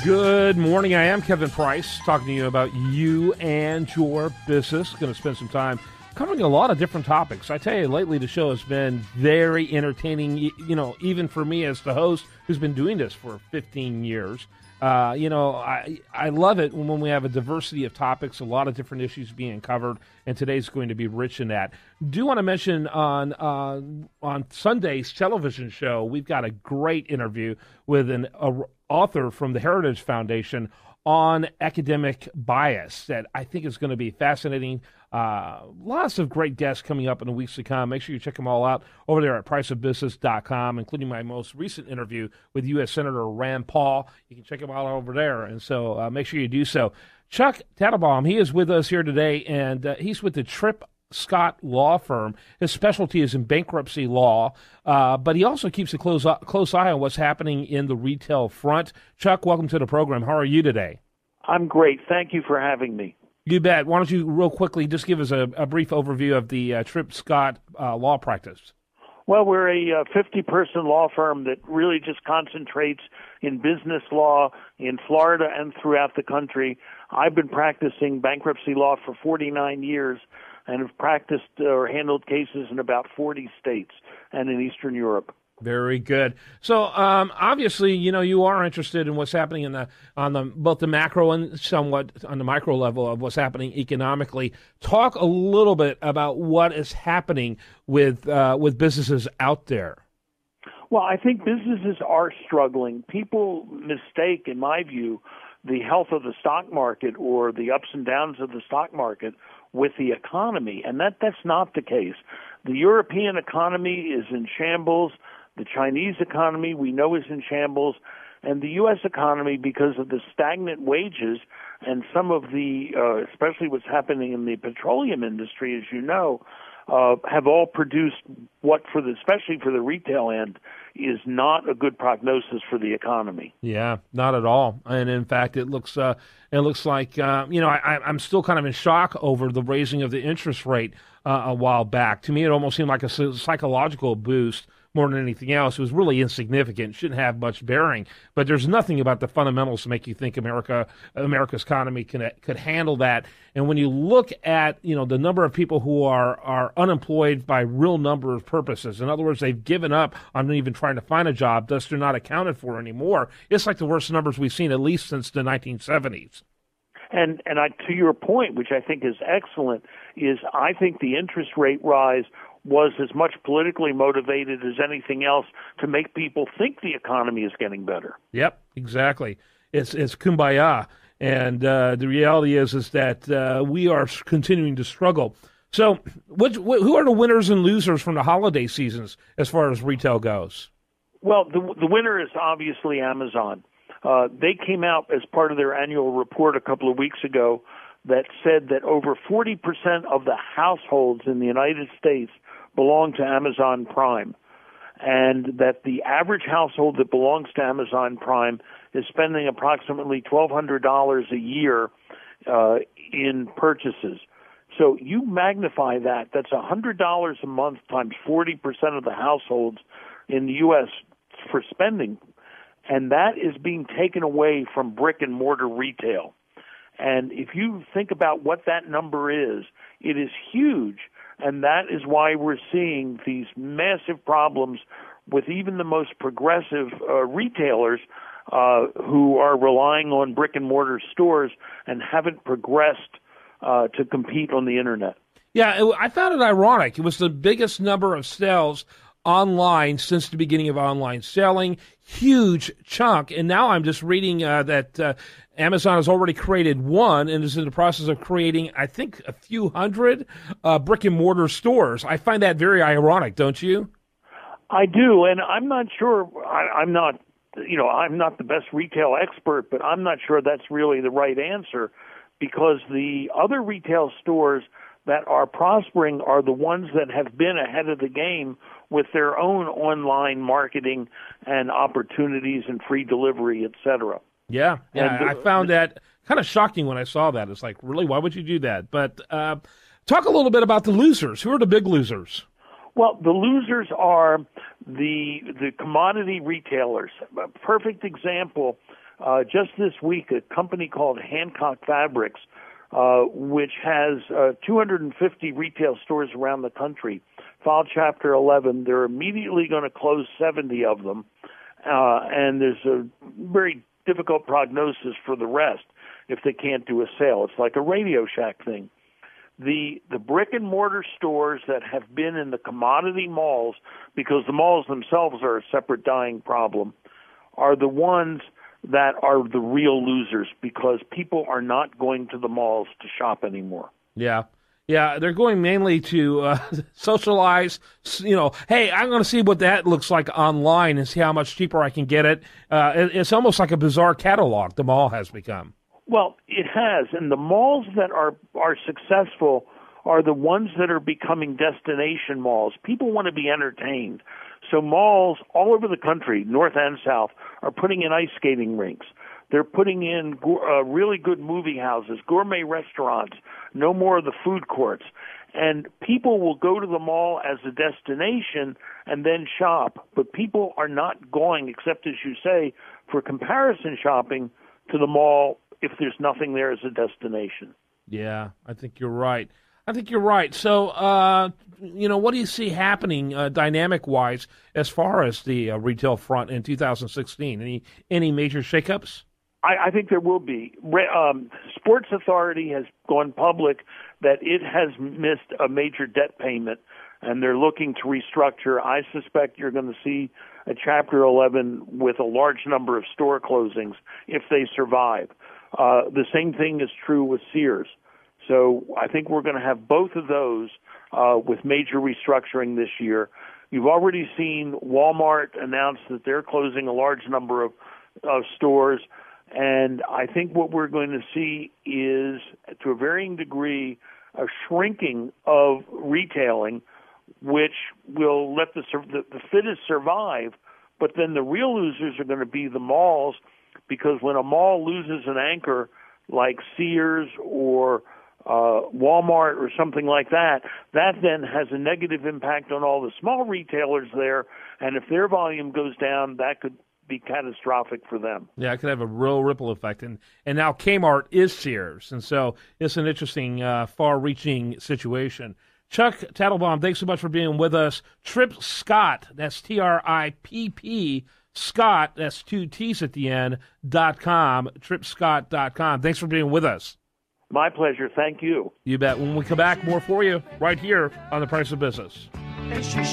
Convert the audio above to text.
Good morning. I am Kevin Price, talking to you about you and your business. Going to spend some time covering a lot of different topics. I tell you, lately the show has been very entertaining, even for me as the host who's been doing this for 15 years. I love it when we have a diversity of topics, a lot of different issues being covered, and today's going to be rich in that. Do want to mention on Sunday's television show, we've got a great interview with an author from the Heritage Foundation on academic bias that I think is going to be fascinating. Lots of great guests coming up in the weeks to come. Make sure you check them all out over there at priceofbusiness.com, including my most recent interview with U.S. Senator Rand Paul. You can check them all over there, and so make sure you do so. Chuck Tatelbaum, he is with us here today, and he's with the Tripp Scott Law Firm. His specialty is in bankruptcy law, but he also keeps a close eye on what's happening in the retail front. Chuck, welcome to the program. How are you today? I'm great. Thank you for having me. You bet. Why don't you real quickly just give us a brief overview of the Tripp Scott law practice? Well, we're a 50-person law firm that really just concentrates in business law in Florida and throughout the country. I've been practicing bankruptcy law for 49 years and have practiced or handled cases in about 40 states and in Eastern Europe. Very good. So obviously, you are interested in what's happening on both the macro and somewhat on the micro level of what's happening economically. Talk a little bit about what is happening with businesses out there. Well, I think businesses are struggling. People mistake, in my view, the health of the stock market or the ups and downs of the stock market with the economy, and that's not the case. The European economy is in shambles. The Chinese economy, we know, is in shambles, and the U.S. economy, because of the stagnant wages and some of the, especially what's happening in the petroleum industry, as you know, have all produced what, especially for the retail end, is not a good prognosis for the economy. Yeah, not at all. And in fact, it looks like I'm still kind of in shock over the raising of the interest rate a while back. To me, it almost seemed like a psychological boost more than anything else. It was really insignificant. Shouldn't have much bearing. But there's nothing about the fundamentals to make you think America's economy could handle that. And when you look at the number of people who are unemployed by real number of purposes, in other words, they've given up on even trying to find a job, thus they're not accounted for anymore. It's like the worst numbers we've seen at least since the 1970s. And to your point, which I think is excellent, is I think the interest rate rise was as much politically motivated as anything else to make people think the economy is getting better. Yep, exactly. It's kumbaya, and the reality is that we are continuing to struggle. So who are the winners and losers from the holiday seasons as far as retail goes? Well, the winner is obviously Amazon. They came out as part of their annual report a couple of weeks ago that said that over 40% of the households in the United States belong to Amazon Prime, and that the average household that belongs to Amazon Prime is spending approximately $1,200 a year in purchases. So you magnify that, that's $100 a month times 40% of the households in the U.S. for spending, and that is being taken away from brick-and-mortar retail. And if you think about what that number is, it is huge. And that is why we're seeing these massive problems with even the most progressive retailers who are relying on brick-and-mortar stores and haven't progressed to compete on the Internet. Yeah, I found it ironic. It was the biggest number of sales online since the beginning of online selling, huge chunk. And now I'm just reading that Amazon has already created one and is in the process of creating, I think, a few hundred brick-and-mortar stores. I find that very ironic, don't you? I do, and I'm not sure. I'm not the best retail expert, but I'm not sure that's really the right answer, because the other retail stores that are prospering are the ones that have been ahead of the game with their own online marketing and opportunities and free delivery, et cetera. Yeah, I found that kind of shocking when I saw that. It's like, really, why would you do that? But talk a little bit about the losers. Who are the big losers? Well, the losers are the commodity retailers. A perfect example, Just this week, a company called Hancock Fabrics, which has 250 retail stores around the country, filed Chapter 11. They're immediately going to close 70 of them, and there's a very difficult prognosis for the rest if they can't do a sale. It's like a Radio Shack thing. The brick and mortar stores that have been in the commodity malls, because the malls themselves are a separate dying problem, are the ones that are the real losers, because people are not going to the malls to shop anymore. Yeah. Yeah, they're going mainly to socialize, hey, I'm going to see what that looks like online and see how much cheaper I can get it. It's almost like a bizarre catalog the mall has become. Well, it has, and the malls that are successful are the ones that are becoming destination malls. People want to be entertained. So malls all over the country, north and south, are putting in ice skating rinks. They're putting in really good movie houses, gourmet restaurants, no more of the food courts. And people will go to the mall as a destination and then shop. But people are not going, except as you say, for comparison shopping to the mall if there's nothing there as a destination. Yeah, I think you're right. So, what do you see happening dynamic-wise as far as the retail front in 2016? Any major shakeups? I think there will be. Sports Authority has gone public that it has missed a major debt payment, and they're looking to restructure. I suspect you're going to see a Chapter 11 with a large number of store closings if they survive. The same thing is true with Sears. So I think we're going to have both of those with major restructuring this year. You've already seen Walmart announce that they're closing a large number of stores. And I think what we're going to see is, to a varying degree, a shrinking of retailing, which will let the fittest survive. But then the real losers are going to be the malls, because when a mall loses an anchor like Sears or Walmart or something like that, that then has a negative impact on all the small retailers there. And if their volume goes down, that could be catastrophic for them. Yeah, it could have a real ripple effect. And now Kmart is Sears. And so it's an interesting, far-reaching situation. Chuck Tatelbaum, thanks so much for being with us. Tripp Scott, that's TRIPP, Scott, that's 2 T's at the end, .com, TrippScott.com. Thanks for being with us. My pleasure. Thank you. You bet. When we come back, more for you right here on The Price of Business. And she